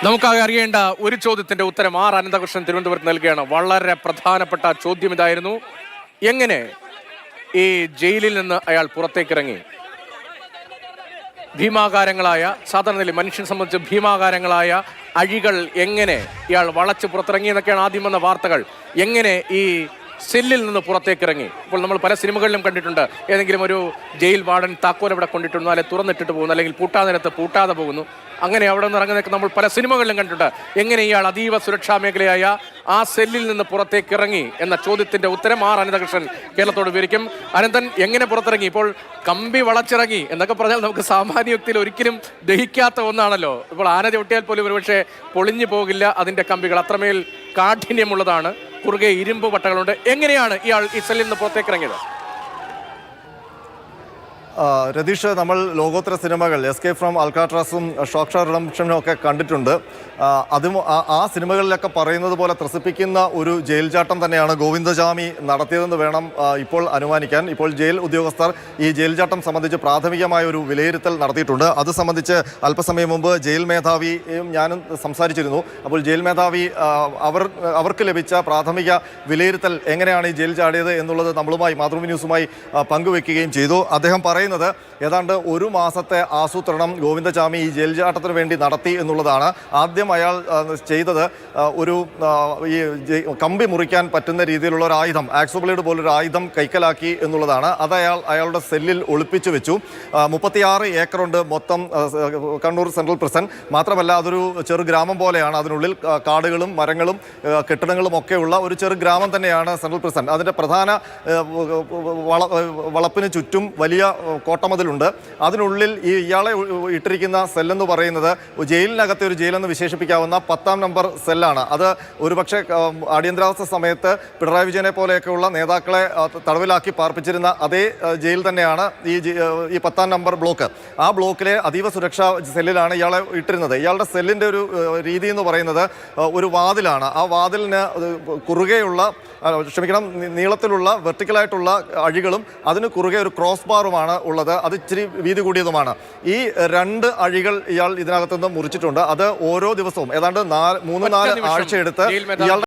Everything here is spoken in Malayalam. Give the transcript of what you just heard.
നമുക്കാകെ അറിയേണ്ട ഒരു ചോദ്യത്തിന്റെ ഉത്തരം ആർ അനന്തകൃഷ്ണൻ തിരുവനന്തപുരത്ത് നൽകുകയാണ്. വളരെ പ്രധാനപ്പെട്ട ചോദ്യം ഇതായിരുന്നു: എങ്ങനെ ഈ ജയിലിൽ നിന്ന് അയാൾ പുറത്തേക്കിറങ്ങി? ഭീമാകാരങ്ങളായ, സാധാരണ നിലയിൽ മനുഷ്യനെ സംബന്ധിച്ച് ഭീമാകാരങ്ങളായ അഴികൾ എങ്ങനെ ഇയാൾ വളച്ച് പുറത്തിറങ്ങി എന്നൊക്കെയാണ് ആദ്യം വന്ന വാർത്തകൾ. എങ്ങനെ ഈ സെല്ലിൽ നിന്ന് പുറത്തേക്കിറങ്ങി? ഇപ്പോൾ നമ്മൾ പല സിനിമകളിലും കണ്ടിട്ടുണ്ട്, ഏതെങ്കിലും ഒരു ജയിൽ വാർഡൻ താക്കോൽ അവിടെ കൊണ്ടിട്ടുണ്ടോ, അല്ലെങ്കിൽ തുറന്നിട്ടിട്ട് പോകുന്നു, അല്ലെങ്കിൽ പൂട്ടാ നേരത്ത് പൂട്ടാതെ പോകുന്നു. അങ്ങനെ അവിടെ നിന്ന് ഇറങ്ങുന്നതൊക്കെ നമ്മൾ പല സിനിമകളിലും കണ്ടിട്ടുണ്ട്. എങ്ങനെ ഇയാൾ അതീവ സുരക്ഷാ മേഖലയായ ആ സെല്ലിൽ നിന്ന് പുറത്തേക്ക് ഇറങ്ങി എന്ന ചോദ്യത്തിന്റെ ഉത്തരം ആർ അനന്തകൃഷ്ണൻ കേരളത്തോട് വിവരിക്കും. അനന്തൻ, എങ്ങനെ പുറത്തിറങ്ങി? ഇപ്പോൾ കമ്പി വളച്ചിറങ്ങി എന്നൊക്കെ പറഞ്ഞാൽ നമുക്ക് സാമാന്യ യുക്തിയിൽ ഒരിക്കലും ദഹിക്കാത്ത ഒന്നാണല്ലോ. ഇപ്പോൾ ആന ചവിട്ടിയാൽ പോലും ഒരുപക്ഷെ പൊളിഞ്ഞു പോകില്ല അതിന്റെ കമ്പികൾ, അത്രമേൽ കാഠിന്യമുള്ളതാണ്. കുറുകെ ഇരുമ്പ് പട്ടകളുണ്ട്. എങ്ങനെയാണ് ഇയാൾ ഈ സെല്ലിൽ നിന്ന് പുറത്തേക്ക് ഇറങ്ങിയത്? രതീഷ്, നമ്മൾ ലോകോത്തര സിനിമകൾ എസ്കേപ്പ് ഫ്രം അൽക്കാട്രാസും ഷോക്ഷ റിഡംപ്ഷനും ഒക്കെ കണ്ടിട്ടുണ്ട്. അതും ആ സിനിമകളിലൊക്കെ പറയുന്നത് പോലെ ത്രസിപ്പിക്കുന്ന ഒരു ജയിൽ ചാട്ടം തന്നെയാണ് ഗോവിന്ദചാമി നടത്തിയതെന്ന് വേണം ഇപ്പോൾ അനുമാനിക്കാൻ. ഇപ്പോൾ ജയിൽ ഉദ്യോഗസ്ഥർ ഈ ജയിൽ ചാട്ടം സംബന്ധിച്ച് പ്രാഥമികമായ ഒരു വിലയിരുത്തൽ നടത്തിയിട്ടുണ്ട്. അത് സംബന്ധിച്ച് അല്പസമയം മുമ്പ് ജയിൽ മേധാവിയും ഞാനും സംസാരിച്ചിരുന്നു. അപ്പോൾ ജയിൽ മേധാവി അവർക്ക് ലഭിച്ച പ്രാഥമിക വിലയിരുത്തൽ എങ്ങനെയാണ് ഈ ജയിൽ ചാടിയത് എന്നുള്ളത് നമ്മളുമായി, മാതൃഭൂമി ന്യൂസുമായി പങ്കുവെക്കുകയും ചെയ്തു. അദ്ദേഹം പറയുന്നത് ഏതാണ്ട് ഒരു മാസത്തെ ആസൂത്രണം ഗോവിന്ദചാമി ഈ ജയിൽ ചാട്ടത്തിന് വേണ്ടി നടത്തി എന്നുള്ളതാണ്. ആദ്യം അയാൾ ചെയ്തത് ഒരു ഈ കമ്പി മുറിക്കാൻ പറ്റുന്ന രീതിയിലുള്ള ഒരു ആയുധം, ആക്സോബ്ലേഡ് പോലൊരു ആയുധം കൈക്കലാക്കി എന്നുള്ളതാണ്. അത് അയാളുടെ സെല്ലിൽ ഒളിപ്പിച്ചു വെച്ചു. 36 ഏക്കറുണ്ട് മൊത്തം കണ്ണൂർ സെൻട്രൽ പ്രിസൺ. മാത്രമല്ല അതൊരു ചെറു ഗ്രാമം പോലെയാണ്. അതിനുള്ളിൽ കാടുകളും മരങ്ങളും കെട്ടിടങ്ങളും ഒക്കെയുള്ള ഒരു ചെറു ഗ്രാമം തന്നെയാണ് സെൻട്രൽ പ്രിസൺ. അതിൻ്റെ പ്രധാന വളപ്പിന് ചുറ്റും വലിയ കോട്ടമതിലുണ്ട്. അതിനുള്ളിൽ ഇയാളെ ഇട്ടിരിക്കുന്ന സെല്ലെന്ന് പറയുന്നത് ജയിലിനകത്തെ ഒരു ജയിലെന്ന് വിശേഷിപ്പിക്കാവുന്ന 10ാം നമ്പർ സെല്ലാണ്. അത് ഒരുപക്ഷെ അടിയന്തരാവസ്ഥ സമയത്ത് പിണറായി വിജയനെ പോലെയൊക്കെയുള്ള നേതാക്കളെ തടവിലാക്കി പാർപ്പിച്ചിരുന്ന അതേ ജയിൽ തന്നെയാണ് ഈ 10ാം നമ്പർ ബ്ലോക്ക്. ആ ബ്ലോക്കിലെ അതീവ സുരക്ഷാ സെല്ലിലാണ് ഇയാളെ ഇട്ടിരുന്നത്. ഇയാളുടെ സെല്ലിൻ്റെ ഒരു രീതി എന്ന് പറയുന്നത് ഒരു വാതിലാണ്. ആ വാതിലിന് കുറുകെയുള്ള നീളത്തിലുള്ള വെർട്ടിക്കലായിട്ടുള്ള അഴികളും അതിന് കുറുകെ ഒരു ക്രോസ് ബാറുമാണ് ഉള്ളത്. അത് ഇച്ചിരി വീതി കൂടിയതുമാണ്. ഈ 2 അഴികൾ ഇയാൾ ഇതിനകത്തുനിന്ന് മുറിച്ചിട്ടുണ്ട്. അത് ഓരോ ദിവസവും ഏതാണ്ട് 3-4 ആഴ്ച എടുത്ത് ഇയാൾ